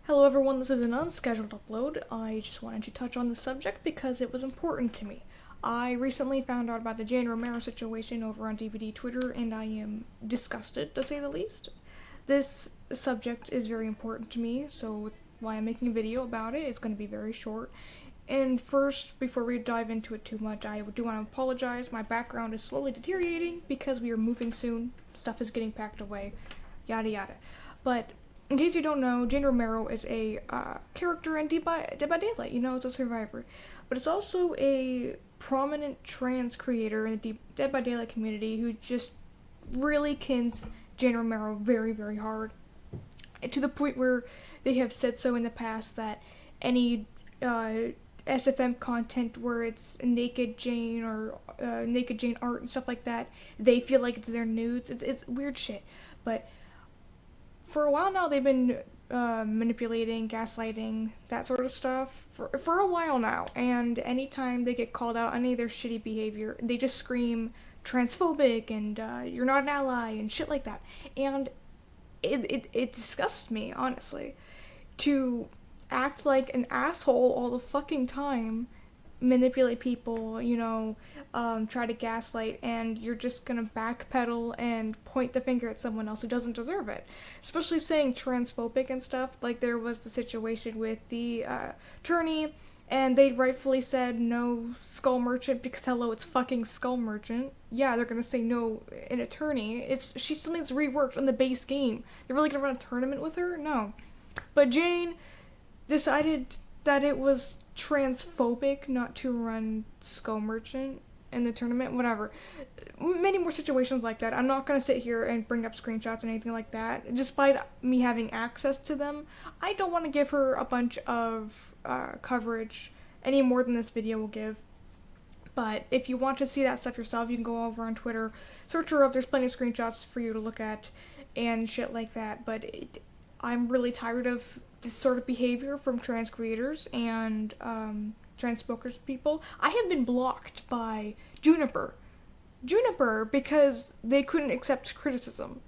Hello everyone, this is an unscheduled upload. I just wanted to touch on the subject because it was important to me. I recently found out about the Jane Romero situation over on DVD Twitter, and I am disgusted, to say the least. This subject is very important to me, so why I'm making a video about it. It's going to be very short. And first, before we dive into it too much, I do want to apologize. My background is slowly deteriorating because we are moving soon. Stuff is getting packed away. Yada yada. But in case you don't know, Jane Romero is a character in Dead by Daylight. You know, it's a survivor. But it's also a prominent trans creator in the Dead by Daylight community who just really kins Jane Romero very, very hard. To the point where they have said so in the past that any SFM content where it's naked Jane or naked Jane art and stuff like that, they feel like it's their nudes. It's weird shit. But for a while now, they've been manipulating, gaslighting, that sort of stuff for a while now. And anytime they get called out on any of their shitty behavior, they just scream transphobic and you're not an ally and shit like that. And it disgusts me, honestly, to act like an asshole all the fucking time, manipulate people, try to gaslight, and you're just gonna backpedal and point the finger at someone else who doesn't deserve it. Especially saying transphobic and stuff, like there was the situation with the attorney, and they rightfully said no skull merchant because hello, it's fucking skull merchant. Yeah, they're gonna say no an attorney. She still needs reworked on the base game. They're really gonna run a tournament with her? No. But Jane decided that it was transphobic not to run Skull Merchant in the tournament, whatever. Many more situations like that. I'm not going to sit here and bring up screenshots and anything like that. Despite me having access to them, I don't want to give her a bunch of coverage any more than this video will give. But if you want to see that stuff yourself, you can go over on Twitter, search her up. There's plenty of screenshots for you to look at and shit like that. But I'm really tired of this sort of behavior from trans creators and trans spokespeople. I have been blocked by Juniper because they couldn't accept criticism.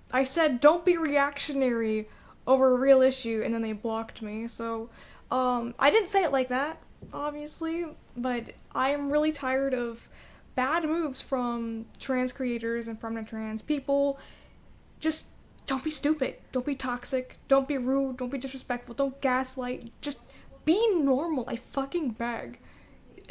I said don't be reactionary over a real issue, and then they blocked me. So I didn't say it like that, obviously, but I am really tired of bad moves from trans creators and prominent trans people. Just don't be stupid. Don't be toxic. Don't be rude. Don't be disrespectful. Don't gaslight. Just be normal. I fucking beg.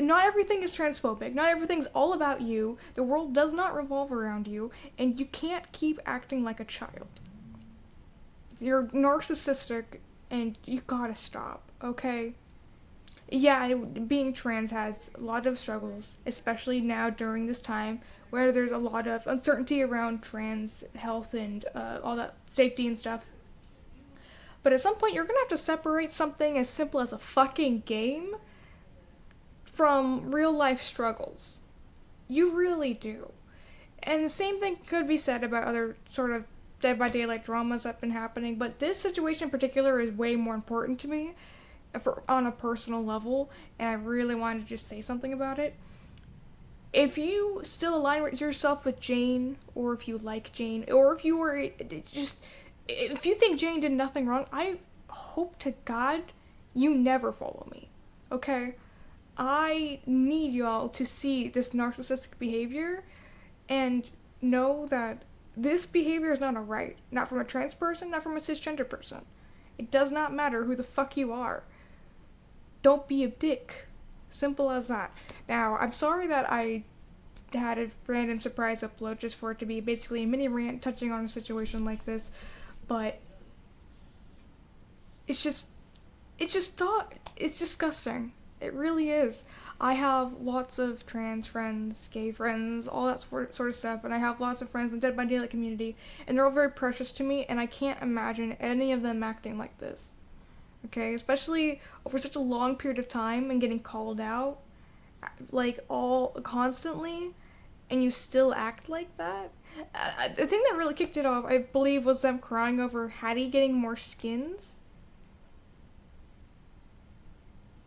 Not everything is transphobic. Not everything's all about you. The world does not revolve around you, and you can't keep acting like a child. You're narcissistic, and you gotta stop, okay? Yeah, being trans has a lot of struggles, especially now during this time where there's a lot of uncertainty around trans health and all that safety and stuff. But at some point, you're gonna have to separate something as simple as a fucking game from real life struggles. You really do. And the same thing could be said about other sort of Dead by Daylight dramas that have been happening, but this situation in particular is way more important to me on a personal level, and I really wanted to just say something about it. If you still align with yourself with Jane, or if you like Jane, or if you think Jane did nothing wrong, I hope to God you never follow me, okay? I need y'all to see this narcissistic behavior and know that this behavior is not alright. Not from a trans person, not from a cisgender person. It does not matter who the fuck you are. Don't be a dick. Simple as that. Now, I'm sorry that I had a random surprise upload just for it to be basically a mini rant touching on a situation like this, but it's disgusting. It really is. I have lots of trans friends, gay friends, all that sort of stuff, and I have lots of friends in the Dead by Daylight community, and they're all very precious to me, and I can't imagine any of them acting like this. Okay, especially over such a long period of time and getting called out, like, all constantly, and you still act like that. The thing that really kicked it off, I believe, was them crying over Hattie getting more skins.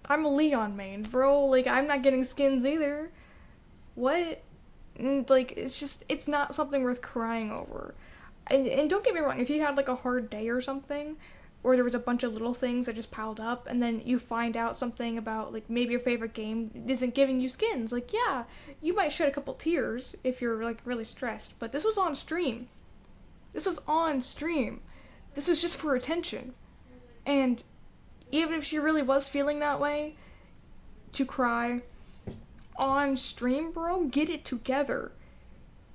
I'm a Leon main, bro. Like, I'm not getting skins either. What? And, like, it's not something worth crying over. And don't get me wrong, if you had, like, a hard day or something, or there was a bunch of little things that just piled up, and then you find out something about, like, maybe your favorite game isn't giving you skins. Like, yeah, you might shed a couple tears if you're, like, really stressed, but this was on stream. This was on stream. This was just for attention. And even if she really was feeling that way, to cry on stream, bro, get it together.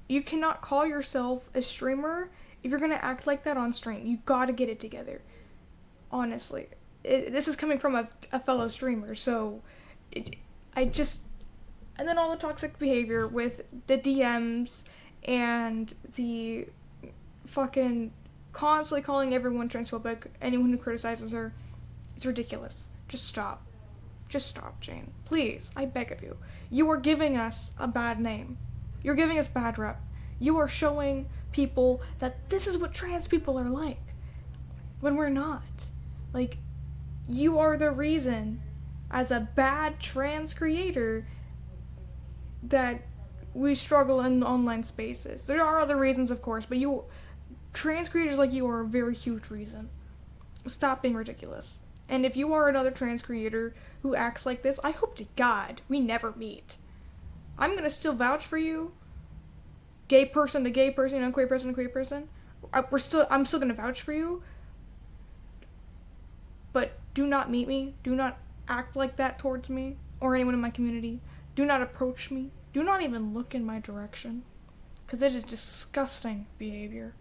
You cannot call yourself a streamer if you're gonna act like that on stream. You gotta get it together. Honestly. This is coming from a fellow streamer, so and then all the toxic behavior with the DMs and the fucking constantly calling everyone transphobic, anyone who criticizes her. It's ridiculous. Just stop. Just stop, Jane. Please, I beg of you. You are giving us a bad name. You're giving us bad rep. You are showing people that this is what trans people are like, when we're not. Like, you are the reason, as a bad trans creator, that we struggle in online spaces. There are other reasons, of course, but trans creators like you are a very huge reason. Stop being ridiculous. And if you are another trans creator who acts like this, I hope to God we never meet. I'm gonna still vouch for you. Gay person to gay person, queer person to queer person. I'm still gonna vouch for you. But do not meet me. Do not act like that towards me or anyone in my community. Do not approach me. Do not even look in my direction. Because it is disgusting behavior.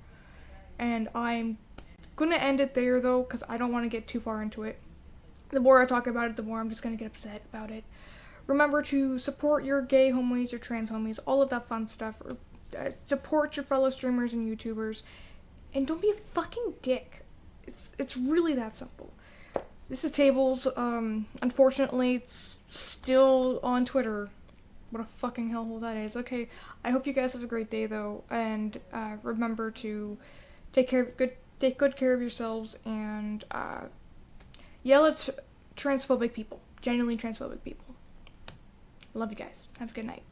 And I'm gonna end it there, though, because I don't want to get too far into it. The more I talk about it, the more I'm just gonna get upset about it. Remember to support your gay homies, your trans homies, all of that fun stuff. Support your fellow streamers and YouTubers. And don't be a fucking dick. It's really that simple. This is Tables. Unfortunately, it's still on Twitter. What a fucking hellhole that is. Okay, I hope you guys have a great day, though, and remember to take good care of yourselves, and yell at transphobic people, genuinely transphobic people. Love you guys. Have a good night.